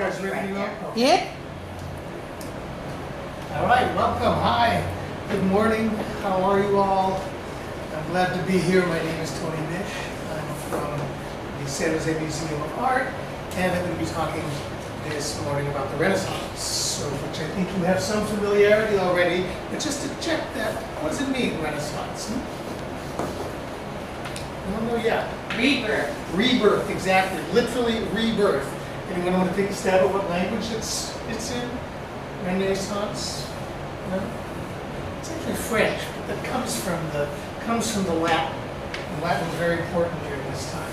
Guys ready to go? Yep. All right, welcome. Hi. Good morning. How are you all? I'm glad to be here. My name is Tony Misch. I'm from the San Jose Museum of Art, and I'm going to be talking this morning about the Renaissance, so which I think you have some familiarity already. But just to check that, what does it mean, Renaissance? I don't know yet. Rebirth. Rebirth, exactly. Literally rebirth. Anyone want to take a stab at what language it's in? Renaissance? No? It's actually French, but that comes from the Latin. And Latin is very important during this time.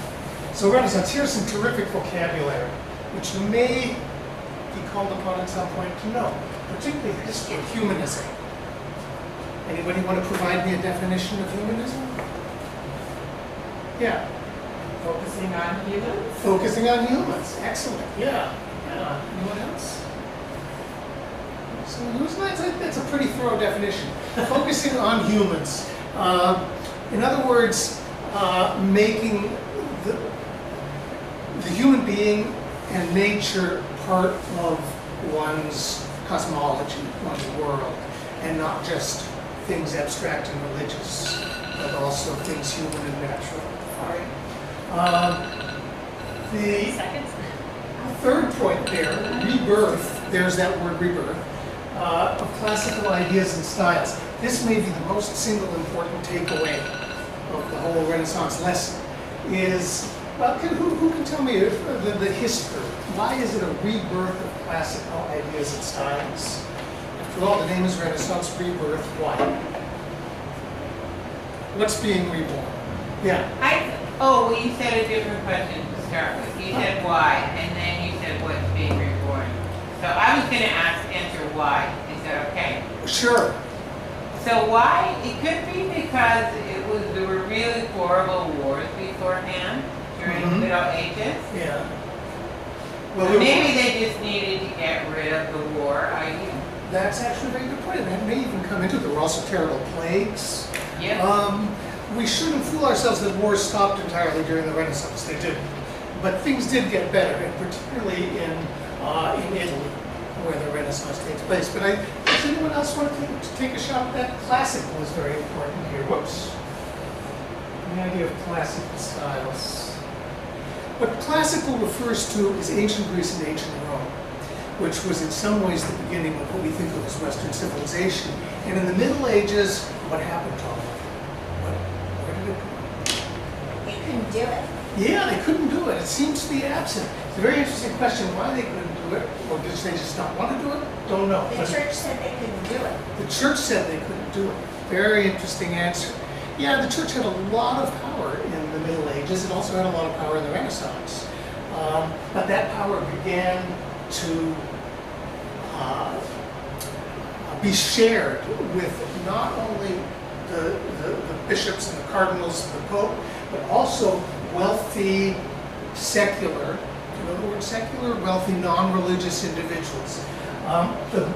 So Renaissance, here's some terrific vocabulary, which you may be called upon at some point to know, particularly the history of humanism. Anybody want to provide me a definition of humanism? Yeah. Focusing on humans. Focusing on humans. Excellent. Yeah. Anyone else? So that's a pretty thorough definition. Focusing on humans. In other words, making the human being and nature part of one's cosmology, one's world, and not just things abstract and religious, but also things human and natural. All right. The third point there, rebirth, there's that word rebirth, of classical ideas and styles. This may be the most single important takeaway of the whole Renaissance lesson is, well, who can tell me the history? Why is it a rebirth of classical ideas and styles? After all, the name is Renaissance, rebirth, why? What's being reborn? Yeah. Well, you said a different question to start with. You said why, and then you said what's being reborn. So I was going to answer why. Is that okay? Sure. So why? It could be because there were really horrible wars beforehand during the Middle Ages. Yeah. Well, maybe they just needed to get rid of the war idea. That's actually a very good point. That may even come into it. There were also terrible plagues. Yep. We shouldn't fool ourselves that wars stopped entirely during the Renaissance. They didn't. But things did get better, and particularly in Italy, where the Renaissance takes place. But does anyone else want to take a shot at that? Classical is very important here. Whoops. The idea of classical styles. What classical refers to is ancient Greece and ancient Rome, which was in some ways the beginning of what we think of as Western civilization. And in the Middle Ages, what happened to all of it? Where did it go? They couldn't do it. Yeah, they couldn't do it. It seems to be absent. It's a very interesting question why they couldn't do it, or did they just not want to do it? Don't know. The church said they couldn't do it. The church said they couldn't do it. Very interesting answer. Yeah, the church had a lot of power in the Middle Ages. It also had a lot of power in the Renaissance. But that power began to be shared with not only the bishops and the cardinals and the pope, but also wealthy, secular, you know the word secular? Wealthy, non-religious individuals. The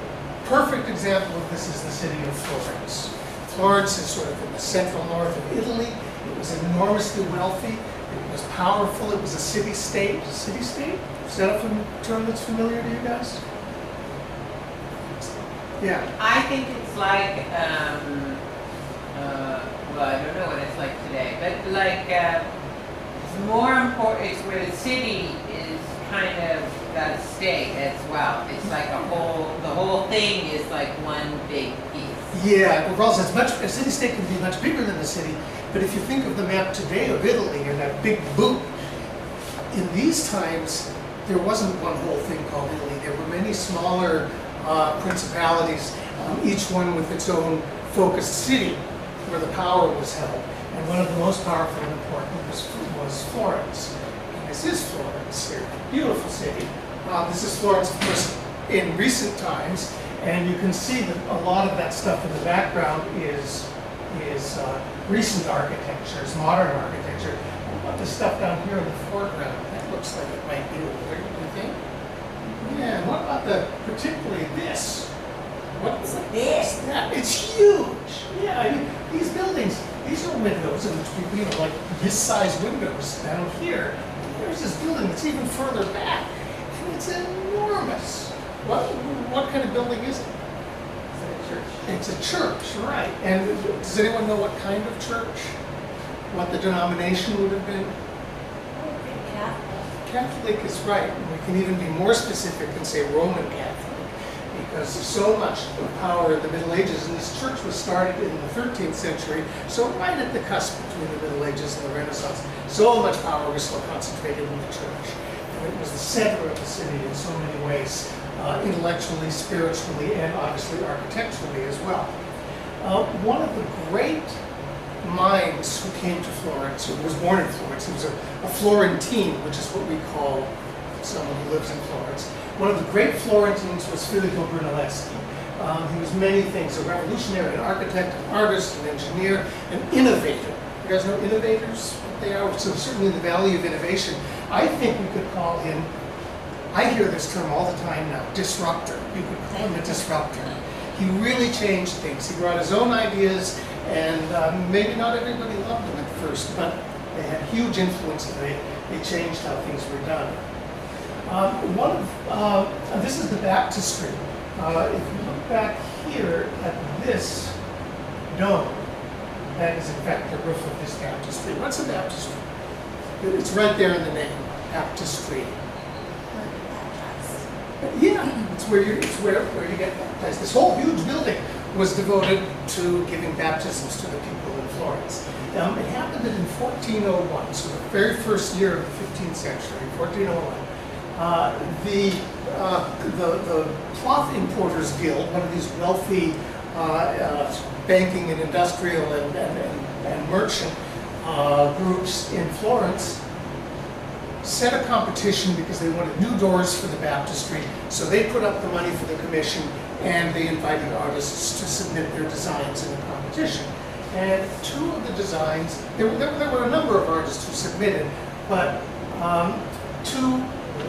perfect example of this is the city of Florence. Florence is sort of in the central north of Italy. It was enormously wealthy. It was powerful. It was a city-state. City-state? Is that a term that's familiar to you guys? Yeah. I think it's like, well, I don't know what it's like today, but like, it's more important, it's where the city is kind of got a state as well. It's like the whole thing is like one big piece. Yeah, well, also a city-state can be much bigger than the city, but if you think of the map today of Italy and that big boot, in these times, there wasn't one whole thing called Italy. There were many smaller principalities, each one with its own focused city where the power was held. And one of the most powerful and important was Florence. And this is Florence here. Beautiful city. This is Florence, of course, in recent times. And you can see that a lot of that stuff in the background is recent architecture, is modern architecture. What about the stuff down here in the foreground? That looks like it might be older, do you think? Yeah, and what about particularly this? What's this? Yeah, it's huge. Yeah, I mean, these buildings, these are windows, and you know, like this size windows down here. There's this building that's even further back, and it's enormous. kind of building is it? It's a church, right. And does anyone know what kind of church? What the denomination would have been? Catholic is right. And we can even be more specific and say Roman Catholic, because so much of power in the Middle Ages, and this church was started in the 13th century, so right at the cusp between the Middle Ages and the Renaissance, so much power was still concentrated in the church. And it was the center of the city in so many ways, intellectually, spiritually, and obviously architecturally as well. One of the great minds who came to Florence, who was born in Florence, he was a Florentine, which is what we call someone who lives in Florence. One of the great Florentines was Filippo Brunelleschi. He was many things: a revolutionary, an architect, an artist, an engineer, an innovator. You guys know innovators? What they are? So certainly the value of innovation. I think we could call him, I hear this term all the time now, disruptor. You could call him a disruptor. He really changed things. He brought his own ideas, and maybe not everybody loved them at first, but they had huge influence, and they changed how things were done. This is the baptistry. If you look back here at this dome, that is in fact the roof of this baptistry. What's a baptistry? It's right there in the name, baptistry. Yeah, it's where you get baptized. This whole huge building was devoted to giving baptisms to the people in Florence. It happened in 1401, so the very first year of the 15th century, 1401. The Cloth Importers Guild, one of these wealthy banking and industrial and merchant groups in Florence, set a competition because they wanted new doors for the baptistry. So they put up the money for the commission, and they invited artists to submit their designs in the competition. And two of the designs, there were a number of artists who submitted, but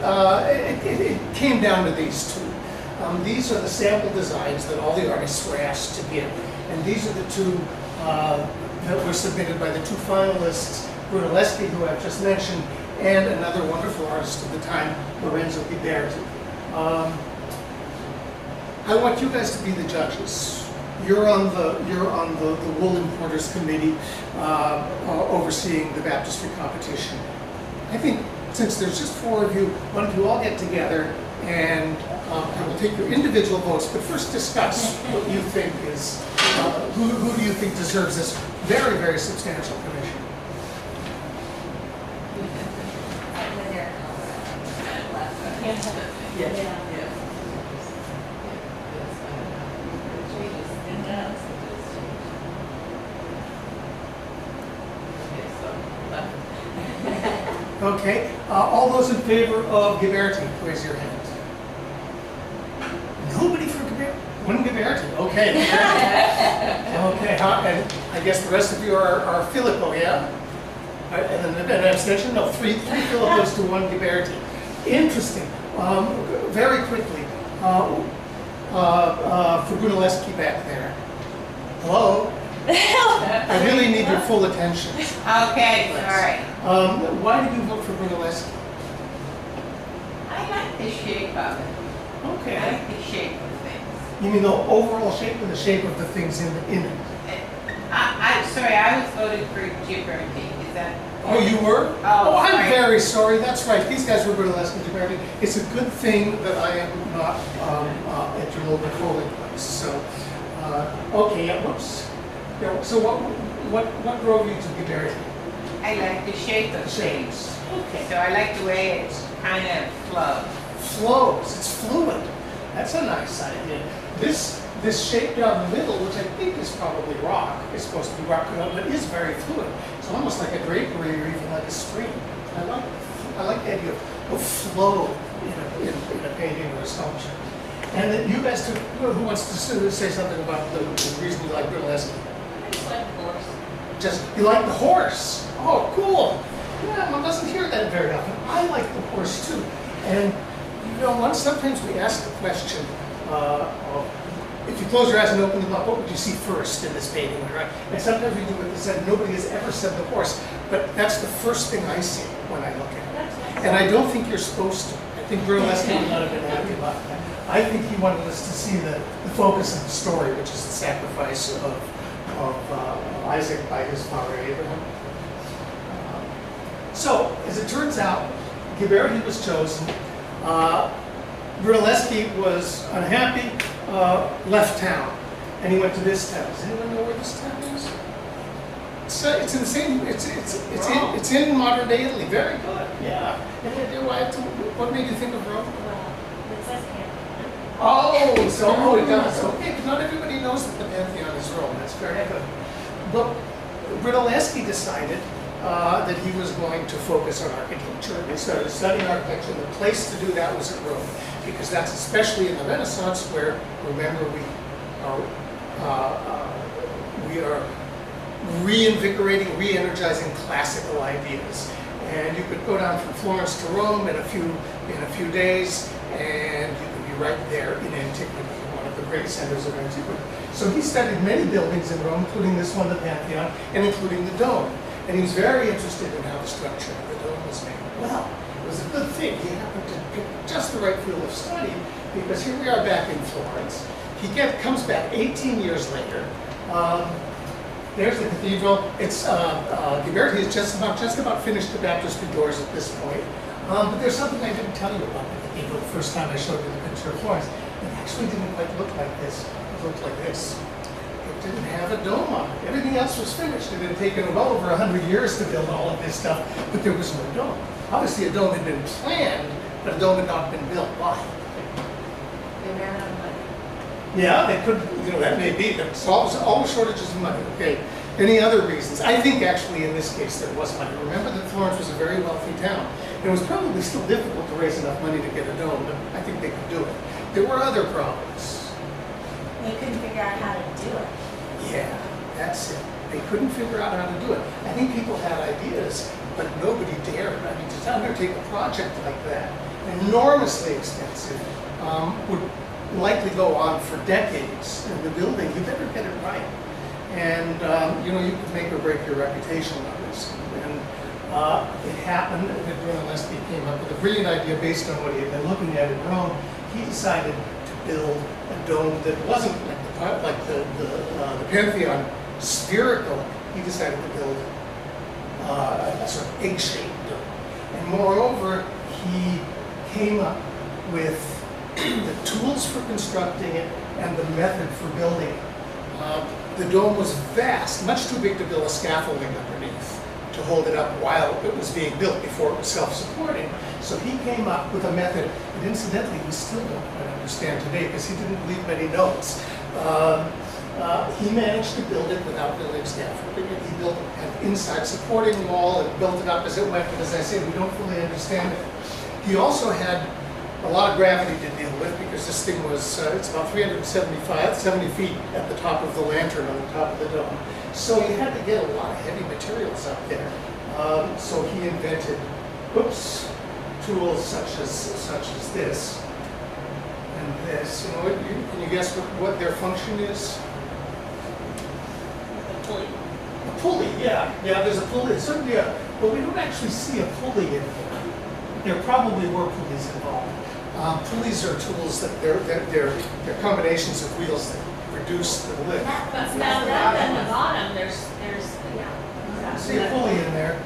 it came down to these two. These are the sample designs that all the artists were asked to give. And these are the two that were submitted by the two finalists, Brunelleschi, who I've just mentioned, and another wonderful artist of the time, Lorenzo Ghiberti. I want you guys to be the judges. You're on the Wool Importers Committee overseeing the baptistry competition. I think since there's just four of you, why don't you all get together and I will take your individual votes, but first discuss what you think is, who do you think deserves this very, very substantial commission? Yes. Okay, all those in favor of Ghiberti, raise your hand. Nobody for Ghiberti? One Ghiberti, okay. Okay, and I guess the rest of you are Filippo, yeah? And an abstention? No, three Filippos to one Ghiberti. Interesting. Very quickly, for Brunelleschi back there. Hello? I really need your full attention. Okay, all right. Why did you vote for Brunelleschi? I like the shape of it. Okay. I like the shape of things. You mean the overall shape or the shape of the things in it? Sorry, I was voting for Ghiberti. Is that? Oh, you were? Oh, I'm sorry. very sorry. That's right. These guys were Brunelleschi and Ghiberti. It's a good thing that I am not at your local polling place. So, okay, yeah, whoops. Yeah, so what drove you to Ghiberti? I like the shape of things. Okay. So I like the way it kind of flows. Flows. It's fluid. That's a nice idea. This shape down the middle, which I think is probably rock, is supposed to be rock, but is very fluid. It's almost like a drapery or even like a stream. I like the idea of flow in a painting or a sculpture. And then you guys, who wants to say something about the reason you like Brunelleschi? I just like the horse. You like the horse? Oh, cool. Yeah, one doesn't hear that very often. I like the horse too. And you know, sometimes we ask the question, if you close your eyes and open them up, what would you see first in this painting, right? And sometimes we do what they said, nobody has ever said the horse, but that's the first thing I see when I look at it. And I don't think you're supposed to. I I think Brunelleschi would not have been happy about that. I think he wanted us to see the focus of the story, which is the sacrifice of Isaac by his father Abraham. So, as it turns out, Ghiberti was chosen. Brunelleschi was unhappy, left town, and he went to this town. Does anyone know where this town is? It's in the same. It's in modern day Italy. Very good. Yeah. Any idea why? What made you think of Rome? It says Pantheon. Oh, so it does. Okay, because not everybody knows that the Pantheon is Rome. That's very good. But Brunelleschi decided that he was going to focus on architecture. And he started studying architecture, and the place to do that was at Rome, because that's especially in the Renaissance, where, remember, we are reinvigorating, re-energizing classical ideas. And you could go down from Florence to Rome in a few days, and you could be right there in antiquity, one of the great centers of antiquity. So he studied many buildings in Rome, including this one, the Pantheon, and including the dome. And he was very interested in how the structure of the dome was made. Well, it was a good thing. He happened to pick just the right field of study, because here we are back in Florence. He comes back 18 years later. There's the cathedral. It's Ghiberti has just about finished the baptistry doors at this point. But there's something I didn't tell you about the cathedral the first time I showed you the picture of Florence. It actually didn't quite look like this. It looked like this. It didn't have a dome on it. Everything else was finished. It had taken well over 100 years to build all of this stuff, but there was no dome. Obviously, a dome had been planned, but a dome had not been built. Why? They ran out of money. Yeah, they could, that may be. There's always shortages of money. Okay. Any other reasons? I think actually in this case there was money. Remember that Florence was a very wealthy town. It was probably still difficult to raise enough money to get a dome, but I think they could do it. There were other problems. They couldn't figure out how to do it. Yeah, that's it. They couldn't figure out how to do it. I think people had ideas, but nobody dared. I mean, to undertake a project like that, enormously expensive, would likely go on for decades in the building. You better get it right. And, you could make or break your reputation on this. And it happened that Brunelleschi came up with a brilliant idea based on what he had been looking at in Rome. He decided to build a dome that wasn't like the Pantheon spherical. He decided to build a sort of egg-shaped dome. And moreover, he came up with the tools for constructing it and the method for building it. The dome was vast, much too big to build a scaffolding underneath to hold it up while it was being built, before it was self-supporting. So he came up with a method that incidentally we still don't quite understand today, because he didn't leave many notes. He managed to build it without building scaffolding, and he built an inside supporting wall and built it up as it went, but as I say, we don't fully understand it. He also had a lot of gravity to deal with, because this thing was, it's about 70 feet at the top of the lantern on the top of the dome. So you had to get a lot of heavy materials up there. So he invented, tools such as this and this. Can you guess what their function is? A pulley. A pulley, yeah. Yeah, there's a pulley. Certainly, but we don't actually see a pulley in here. There probably were pulleys involved. Pulleys are tools that they're combinations of wheels that reduce the lift. But now down at the bottom, there's See a pulley in there.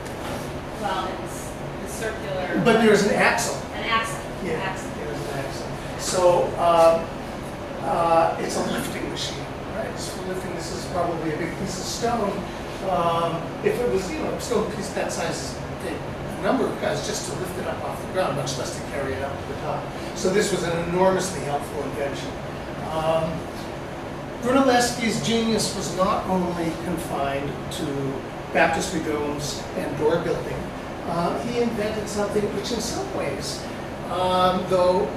well, it's the circular. But there's an axle. An axle. Yeah, Axle. there's an axle. So it's a lifting machine, right? It's for lifting. This is probably a big piece of stone. If it was, a stone piece that size, a number of guys just to lift it up off the ground, much less to carry it up to the top. So this was an enormously helpful invention. Brunelleschi's genius was not only confined to baptistry domes and door building. He invented something which in some ways, though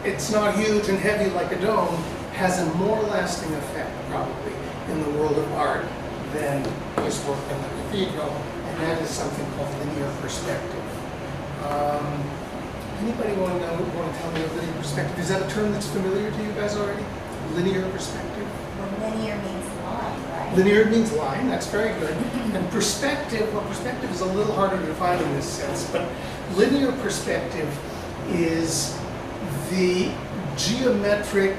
it's not huge and heavy like a dome, has a more lasting effect probably in the world of art than his work in the cathedral, and that is something called linear perspective. Anybody want to tell me what linear perspective? Is that a term that's familiar to you guys already? Linear perspective? Well, linear means line, right? Linear means line, that's very good. And perspective, well, perspective is a little harder to define in this sense, but linear perspective is the geometric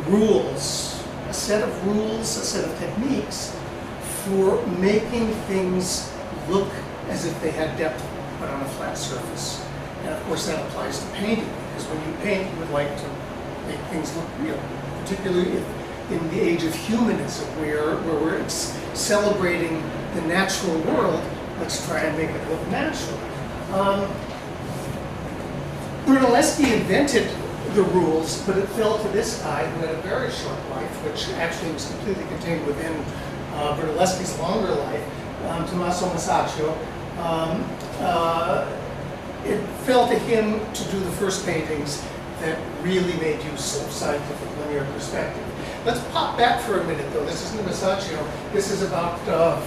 rules, a set of rules, a set of techniques for making things look as if they had depth but on a flat surface. And of course that applies to painting, because when you paint you would like to make things look real, particularly if in the age of humanism where we're celebrating the natural world, let's try and make it look natural. Brunelleschi invented the rules, but it fell to this guy who had a very short life, which actually was completely contained within Brunelleschi's longer life, Tommaso Masaccio. It fell to him to do the first paintings that really made use of scientific linear perspective. Let's pop back for a minute though. This isn't Masaccio. This is about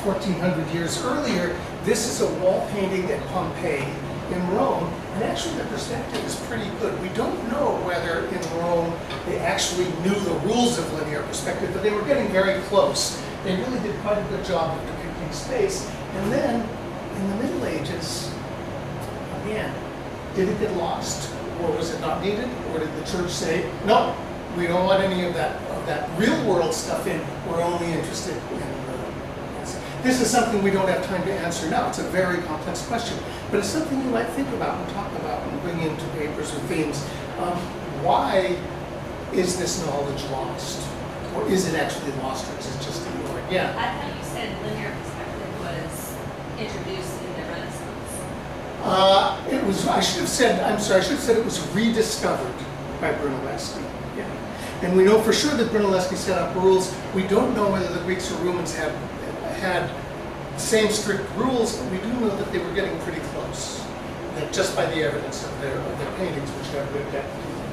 1400 years earlier. This is a wall painting at Pompeii in Rome, and actually the perspective is pretty good. We don't know whether in Rome they actually knew the rules of linear perspective, but they were getting very close. They really did quite a good job of depicting space. And then in the Middle Ages, again, did it get lost? Or was it not needed? Or did the church say, no, we don't want any of that real world stuff in, we're only interested in this is something we don't have time to answer now. It's a very complex question, but it's something you might think about and talk about and bring into papers or themes. Why is this knowledge lost? Or is it actually lost, or is it just ignored? Yeah? I thought you said linear perspective was introduced in the Renaissance. It was, I should have said it was rediscovered by Brunelleschi. Yeah. And we know for sure that Brunelleschi set up rules. We don't know whether the Greeks or Romans had the same strict rules, but we do know that they were getting pretty close. That just by the evidence of their paintings, which have good depth to them.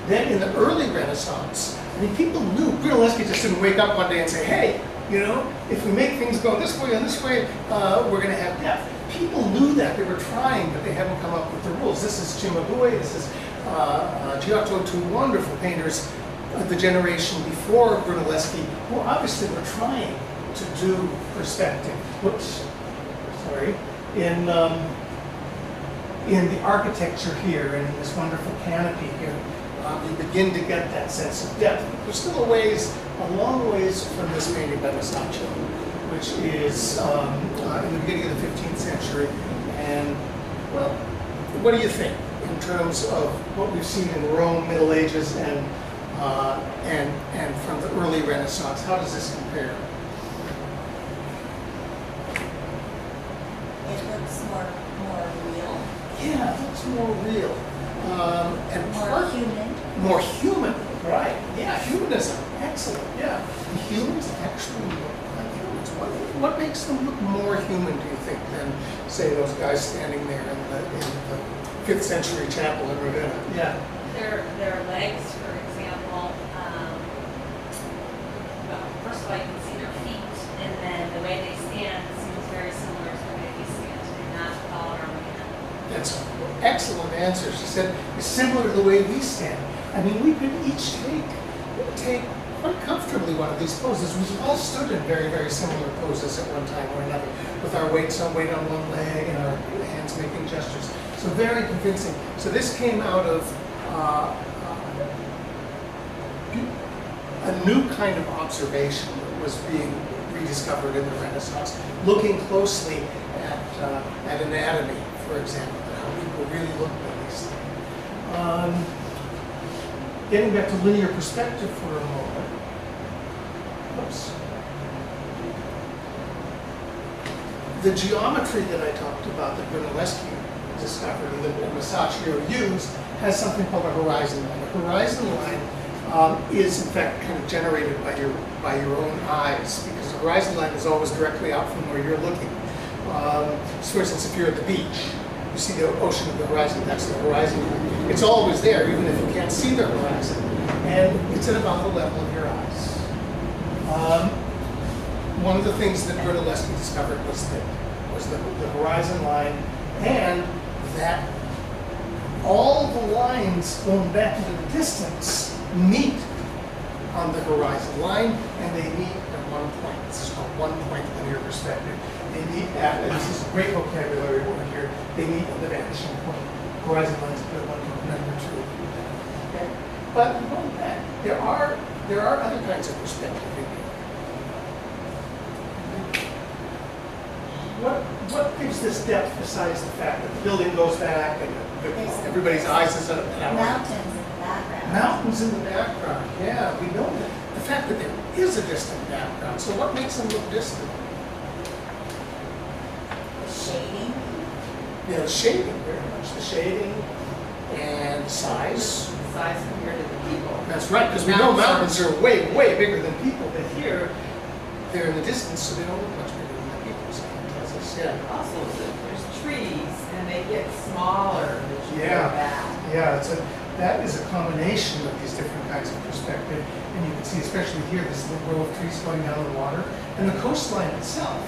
Then in the early Renaissance, I mean, people knew. Brunelleschi just didn't wake up one day and say, hey, you know, if we make things go this way and this way, we're going to have depth. People knew that. They were trying, but they haven't come up with the rules. This is Cimabue, this is Giotto, two wonderful painters of the generation before Brunelleschi, who obviously were trying to do perspective. Whoops, sorry. In the architecture here and in this wonderful canopy here, we begin to get that sense of depth. We're still a long ways from this painting by Masaccio, which is in the beginning of the 15th century. And, well, what do you think in terms of what we've seen in Rome, Middle Ages, and from the early Renaissance? How does this compare? It looks more real. Yeah, it looks more real. And More human. More human, right. Yeah, humanism, excellent, yeah. The humans actually look like humans. What makes them look more human, do you think, than, say, those guys standing there in the 5th century chapel in Ravenna? Yeah. Their legs, for example, well, first of all, you can see their feet, and then the way they stand seems very similar to the way we stand. They're not taller or weaker. That's an excellent answer. She said, it's similar to the way we stand. I mean, we could each take quite comfortably one of these poses. We've all stood in very, very similar poses at one time or another, with our weight on one leg and our hands making gestures. So very convincing. So this came out of a new kind of observation that was being rediscovered in the Renaissance, looking closely at anatomy, for example, how people really looked at these things. Getting back to linear perspective for a moment. Oops. The geometry that I talked about that Brunelleschi discovered and that Masaccio used has something called a horizon line. A horizon line is in fact kind of generated by your own eyes, because the horizon line is always directly out from where you're looking. So for instance, if you're at the beach, you see the ocean at the horizon, that's the horizon line. It's always there, even if you can't see the horizon. And it's at about the level of your eyes. One of the things that Brunelleschi discovered was the horizon line, and that all the lines going back into the distance meet on the horizon line, and they meet at one point. This is called one-point linear perspective. They meet at, and this is a great vocabulary word here, they meet at the vanishing point. horizon lines a bit of one number two. Okay. But beyond that, there are other kinds of perspective in here. What gives this depth besides the fact that the building goes back and everybody's eyes is on it? Mountains in the background. Mountains in the background, yeah, we know that. The fact that there is a distant background, so what makes them look distant? The shading. Yeah, the shading, very much. The shading and size. Size compared to the people. That's right, because we know mountains are way, way bigger than people, but here, they're in the distance, so they don't look much bigger than the people, so it tells us, yeah. Also, there's trees and they get smaller as you go Yeah. back. Yeah, that is a combination of these different kinds of perspective, and you can see, especially here, this little row of trees going down the water, and the coastline itself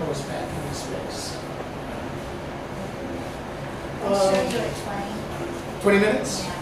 goes back into space. I'll show you at 20. 20 minutes? Yeah.